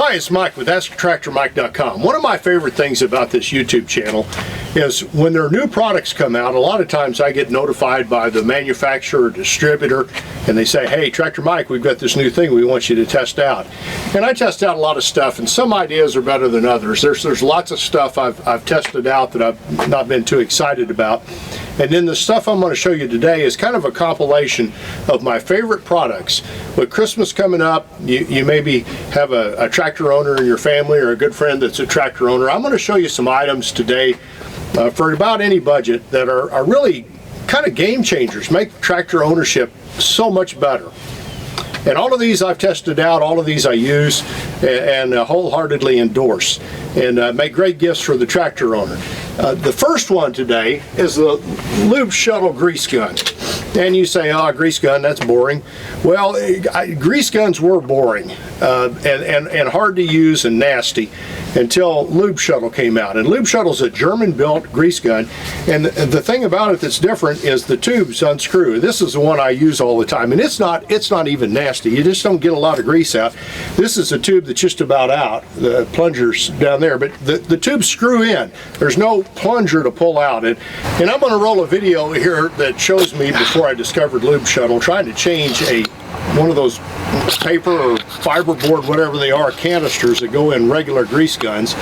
Hi, it's Mike with AskTractorMike.com. One of my favorite things about this YouTube channel is when there are new products come out, a lot of times I get notified by the manufacturer or distributor and they say, hey, Tractor Mike, we've got this new thing we want you to test out. And I test out a lot of stuff, and some ideas are better than others. There's lots of stuff I've tested out that I've not been too excited about. And then the stuff I'm going to show you today is kind of a compilation of my favorite products. With Christmas coming up, you maybe have a tractor owner in your family or a good friend that's a tractor owner. I'm going to show you some items today for about any budget that are really kind of game changers, make tractor ownership so much better. And all of these I've tested out, all of these I use and wholeheartedly endorse, and make great gifts for the tractor owner. The first one today is the lube shuttle grease gun. And you say, oh, grease gun, that's boring. Well, grease guns were boring and hard to use and nasty until Lube Shuttle came out. And Lube Shuttle's a German-built grease gun, and the thing about it that's different is the tubes unscrew. This is the one I use all the time, and it's not even nasty. You just don't get a lot of grease out. This is a tube that's just about out. The plunger's down there, but the tubes screw in. There's no plunger to pull out. And I'm going to roll a video here that shows me before I discovered Lube Shuttle trying to change one of those paper or fiberboard, whatever they are, canisters that go in regular grease guns.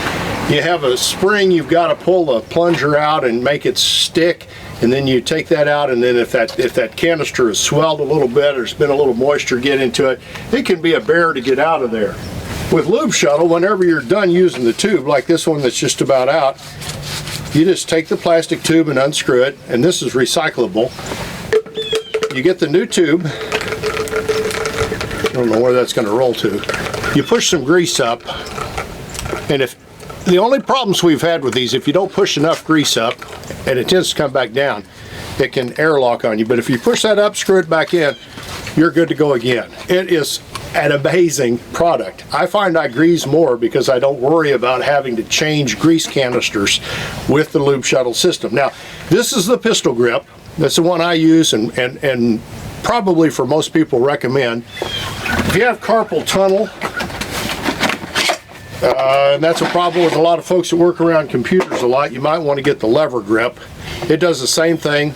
You have a spring, you've got to pull the plunger out and make it stick, and then you take that out, and then if that canister is swelled a little bit, or there's been a little moisture get into it, it can be a bear to get out of there. With Lube Shuttle, whenever you're done using the tube, like this one that's just about out, you just take the plastic tube and unscrew it, and this is recyclable. You get the new tube. I don't know where that's going to roll to. You push some grease up, and if the only problems we've had with these, if you don't push enough grease up and it tends to come back down, it can airlock on you. But if you push that up, screw it back in, you're good to go again. It is an amazing product. I find I grease more because I don't worry about having to change grease canisters with the Lube Shuttle system. Now, this is the pistol grip. That's the one I use and probably for most people recommend. If you have carpal tunnel, and that's a problem with a lot of folks that work around computers a lot, you might want to get the lever grip. It does the same thing.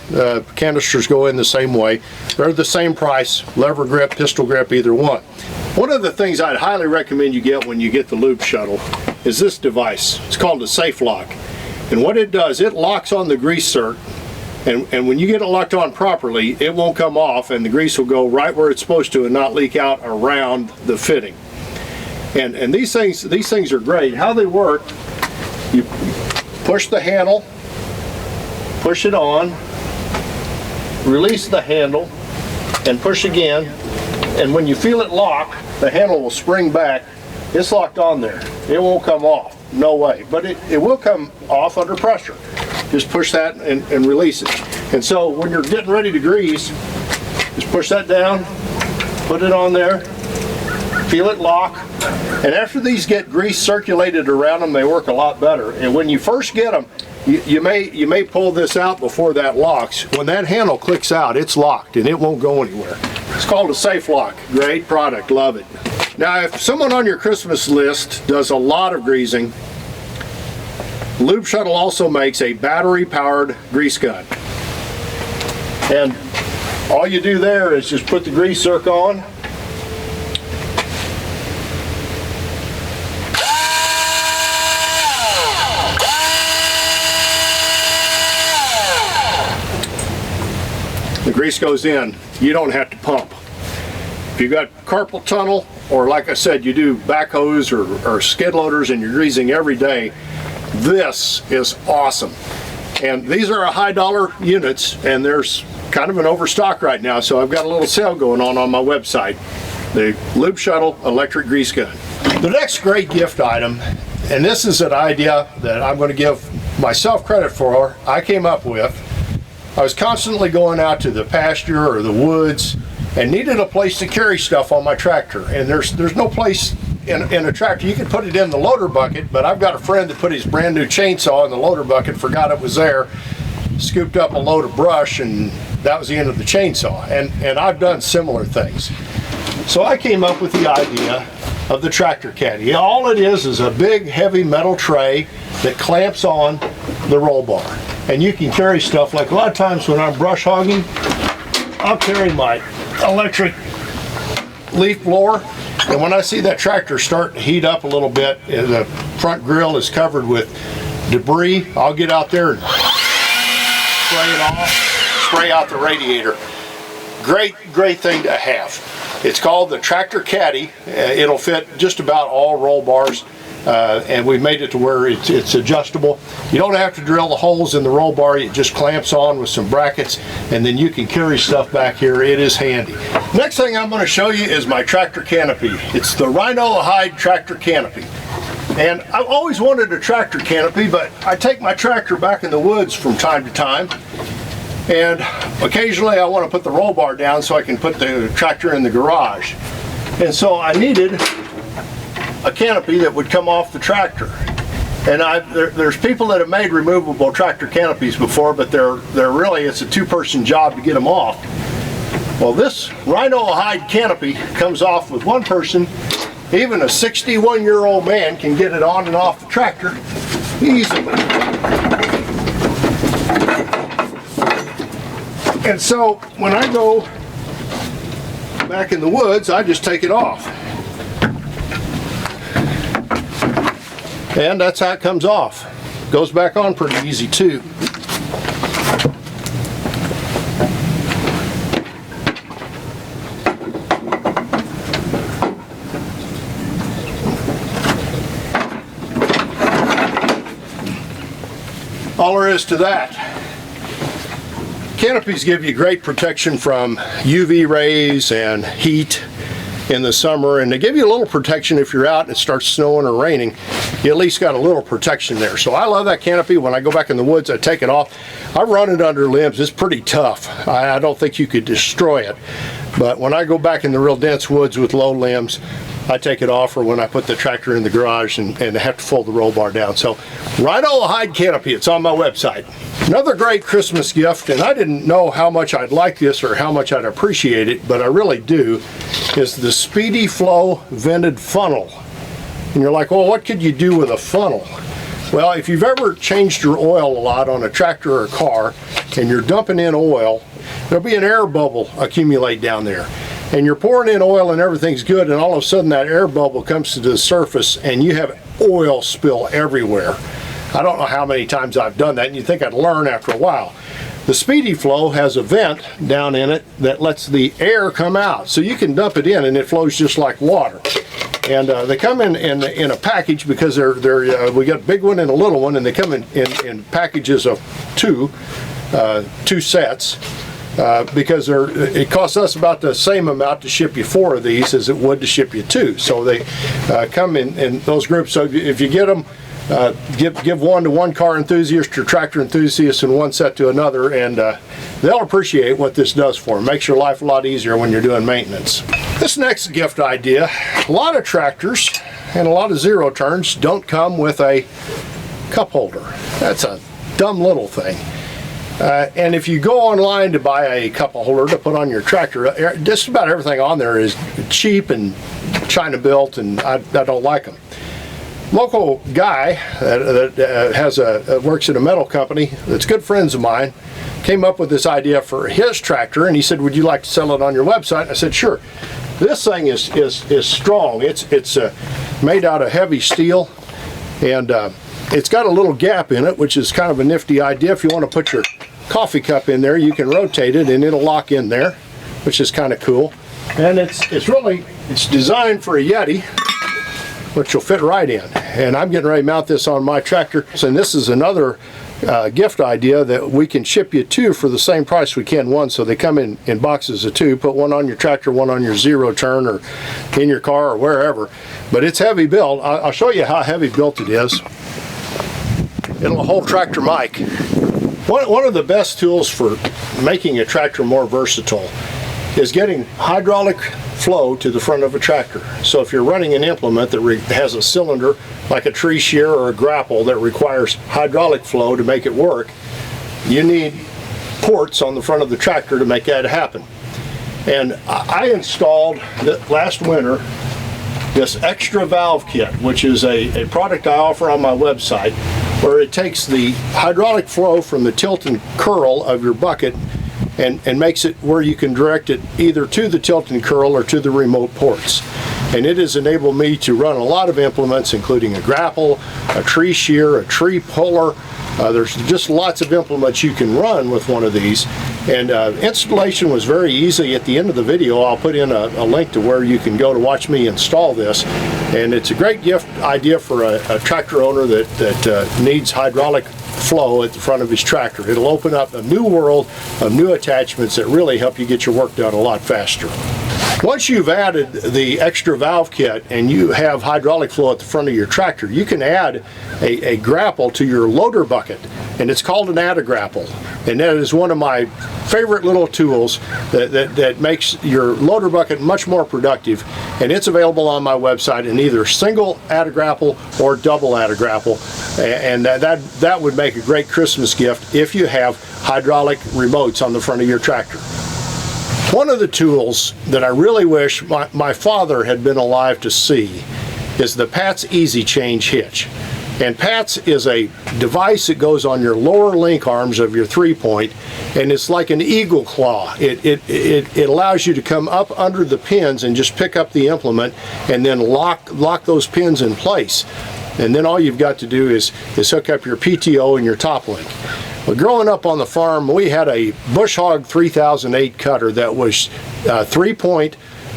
Canisters go in the same way. They're the same price, lever grip, pistol grip, either one. One of the things I'd highly recommend you get when you get the Lube Shuttle is this device. It's called a safe lock. And what it does, it locks on the grease zerk. And when you get it locked on properly, it won't come off, and the grease will go right where it's supposed to and not leak out around the fitting. And these things are great. How they work, you push the handle, push it on, release the handle, and push again. And when you feel it lock, the handle will spring back. It's locked on there. It won't come off. No way. But it will come off under pressure. Just push that and release it. And so when you're getting ready to grease, just push that down, put it on there, feel it lock. And after these get grease circulated around them, they work a lot better. And when you first get them, you may pull this out before that locks. When that handle clicks out, it's locked and it won't go anywhere. It's called a safe lock. Great product, love it. Now, if someone on your Christmas list does a lot of greasing, Lube Shuttle also makes a battery-powered grease gun. And all you do there is just put the grease zerk on. The grease goes in. You don't have to pump. If you've got carpal tunnel, or like I said, you do backhoes or skid loaders and you're greasing every day, this is awesome. And these are a high dollar units, and there's kind of an overstock right now, so I've got a little sale going on my website. The Lube Shuttle electric grease gun. The next great gift item, and this is an idea that I'm going to give myself credit for, I came up with. I was constantly going out to the pasture or the woods and needed a place to carry stuff on my tractor, and there's no place in a tractor. You can put it in the loader bucket, but I've got a friend that put his brand new chainsaw in the loader bucket, forgot it was there, scooped up a load of brush, and that was the end of the chainsaw. And I've done similar things. So I came up with the idea of the Tractor Caddy. All it is a big heavy metal tray that clamps on the roll bar. And you can carry stuff, like a lot of times when I'm brush hogging, I'll carry my electric leaf blower, and when I see that tractor start to heat up a little bit and the front grille is covered with debris, I'll get out there and spray it off, spray out the radiator. Great thing to have. It's called the Tractor Caddy. It'll fit just about all roll bars, and we've made it to where it's adjustable. You don't have to drill the holes in the roll bar. It just clamps on with some brackets, and then you can carry stuff back here. It is handy. Next thing I'm going to show you is my tractor canopy. It's the Rhinohide tractor canopy. And I've always wanted a tractor canopy, but I take my tractor back in the woods from time to time, and occasionally I want to put the roll bar down so I can put the tractor in the garage. And so I needed a canopy that would come off the tractor. And there's people that have made removable tractor canopies before, but they're really, it's a two-person job to get them off. Well, this Rhinohide canopy comes off with one person. Even a 61-year-old man can get it on and off the tractor easily. And so when I go back in the woods, I just take it off. And that's how it comes off. Goes back on pretty easy too. All there is to that. Canopies give you great protection from UV rays and heat in the summer, and they give you a little protection if you're out and it starts snowing or raining. You at least got a little protection there. So I love that canopy. When I go back in the woods, I take it off. I run it under limbs. It's pretty tough. I don't think you could destroy it. But when I go back in the real dense woods with low limbs, I take it off, or when I put the tractor in the garage and have to fold the roll bar down. So Rhinohide canopy, it's on my website. Another great Christmas gift, and I didn't know how much I'd like this or how much I'd appreciate it, but I really do, is the Speedy Flow vented funnel. And you're like, well, what could you do with a funnel? Well, if you've ever changed your oil a lot on a tractor or a car and you're dumping in oil, there'll be an air bubble accumulate down there. And you're pouring in oil and everything's good, and all of a sudden that air bubble comes to the surface and you have oil spill everywhere. I don't know how many times I've done that, and you'd think I'd learn after a while. The Speedy Flow has a vent down in it that lets the air come out, so you can dump it in and it flows just like water. And they come in a package, because we got a big one and a little one, and they come in packages of two sets. Because it costs us about the same amount to ship you 4 of these as it would to ship you 2. So they come in those groups. So if you get them, give one to one car enthusiast or tractor enthusiast and one set to another, and they'll appreciate what this does for them. Makes your life a lot easier when you're doing maintenance. This next gift idea, a lot of tractors and a lot of zero turns don't come with a cup holder. That's a dumb little thing. And if you go online to buy a cup holder to put on your tractor, just about everything on there is cheap and China built, and I don't like them. Local guy that works at a metal company that's good friends of mine came up with this idea for his tractor, and he said, would you like to sell it on your website? I said, sure. This thing is strong. It's made out of heavy steel, and it's got a little gap in it, which is kind of a nifty idea. If you want to put your coffee cup in there, you can rotate it and it'll lock in there, which is kind of cool. And it's designed for a Yeti, which will fit right in. And I'm getting ready to mount this on my tractor. And this is another gift idea that we can ship you 2 for the same price we can 1. So they come in boxes of 2. Put one on your tractor, one on your zero turn, or in your car, or wherever. But it's heavy built. I'll show you how heavy built it is. It'll hold tractor mic. One of the best tools for making a tractor more versatile is getting hydraulic flow to the front of a tractor. So if you're running an implement that has a cylinder like a tree shear or a grapple that requires hydraulic flow to make it work, you need ports on the front of the tractor to make that happen. And I installed last winter this extra valve kit, which is a product I offer on my website, where it takes the hydraulic flow from the tilt and curl of your bucket and makes it where you can direct it either to the tilt and curl or to the remote ports. And it has enabled me to run a lot of implements, including a grapple, a tree shear, a tree puller. There's just lots of implements you can run with one of these. And installation was very easy. At the end of the video, I'll put in a link to where you can go to watch me install this. And it's a great gift idea for a tractor owner that needs hydraulic flow at the front of his tractor. It'll open up a new world of new attachments that really help you get your work done a lot faster. Once you've added the extra valve kit and you have hydraulic flow at the front of your tractor, you can add a grapple to your loader bucket, and it's called an add-a-grapple. And that is one of my favorite little tools that makes your loader bucket much more productive, and it's available on my website in either single add-a-grapple or double add-a-grapple, and that would make a great Christmas gift if you have hydraulic remotes on the front of your tractor. One of the tools that I really wish my father had been alive to see is the Pat's Easy Change hitch. And Pat's is a device that goes on your lower link arms of your 3-point, and it's like an eagle claw. It allows you to come up under the pins and just pick up the implement and then lock those pins in place. And then all you've got to do is hook up your PTO and your top link. Well, growing up on the farm, we had a Bush Hog 3008 cutter that was 3-point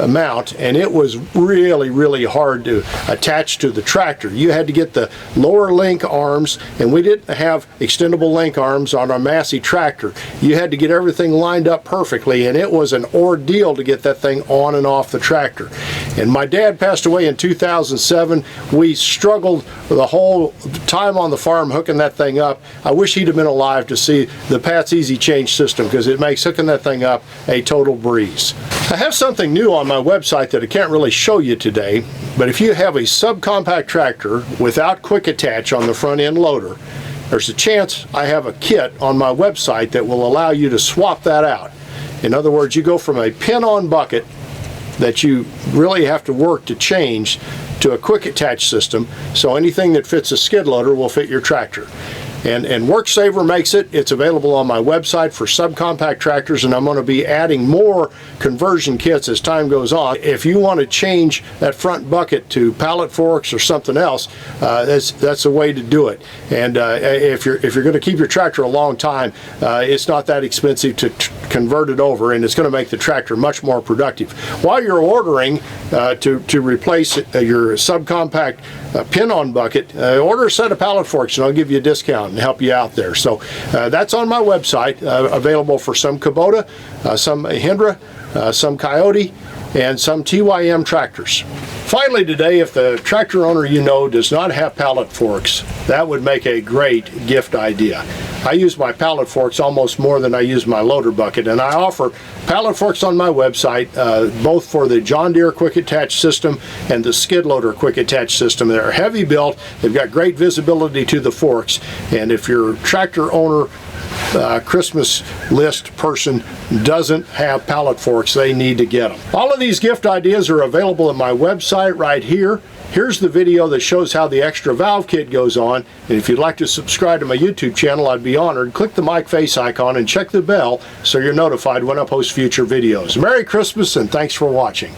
mount, and it was really hard to attach to the tractor. You had to get the lower link arms, and we didn't have extendable link arms on our Massey tractor. You had to get everything lined up perfectly, and it was an ordeal to get that thing on and off the tractor. And my dad passed away in 2007. We struggled the whole time on the farm hooking that thing up. I wish he'd have been alive to see the Pat's Easy Change system, because it makes hooking that thing up a total breeze. I have something new on my website that I can't really show you today, but if you have a subcompact tractor without quick attach on the front end loader, there's a chance I have a kit on my website that will allow you to swap that out. In other words, you go from a pin-on bucket that you really have to work to change to a quick attach system, so anything that fits a skid loader will fit your tractor. And WorkSaver makes it. It's available on my website for subcompact tractors, and I'm going to be adding more conversion kits as time goes on. If you want to change that front bucket to pallet forks or something else, that's a way to do it. And if you're going to keep your tractor a long time, it's not that expensive to convert it over, and it's going to make the tractor much more productive. While you're ordering to replace your subcompact pin-on bucket, order a set of pallet forks, and I'll give you a discount and help you out there. So that's on my website, available for some Kubota, some Hindra, some Coyote, and some TYM tractors. Finally today, if the tractor owner you know does not have pallet forks, that would make a great gift idea. I use my pallet forks almost more than I use my loader bucket, and I offer pallet forks on my website, both for the John Deere quick attach system and the skid loader quick attach system. They're heavy built, they've got great visibility to the forks, and if your tractor owner Christmas list person doesn't have pallet forks, they need to get them. All of these gift ideas are available at my website right here. Here's the video that shows how the extra valve kit goes on, and if you'd like to subscribe to my YouTube channel, I'd be honored. Click the mic face icon and check the bell so you're notified when I post future videos. Merry Christmas, and thanks for watching.